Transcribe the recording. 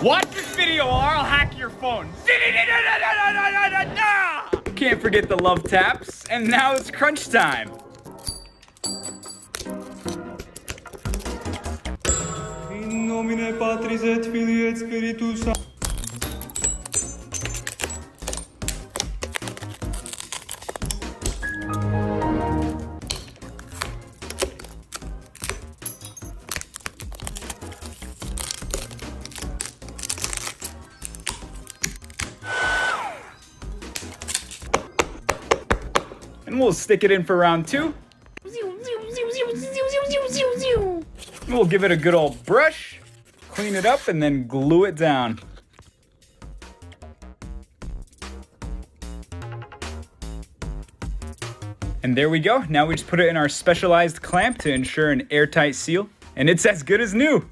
Watch this video or I'll hack your phone. Can't forget the love taps. And now it's crunch time. In nomine Patris et Filii et Spiritus Sancti. And we'll stick it in for round 2. We'll give it a good old brush, clean it up, and then glue it down. And there we go. Now we just put it in our specialized clamp to ensure an airtight seal. And it's as good as new.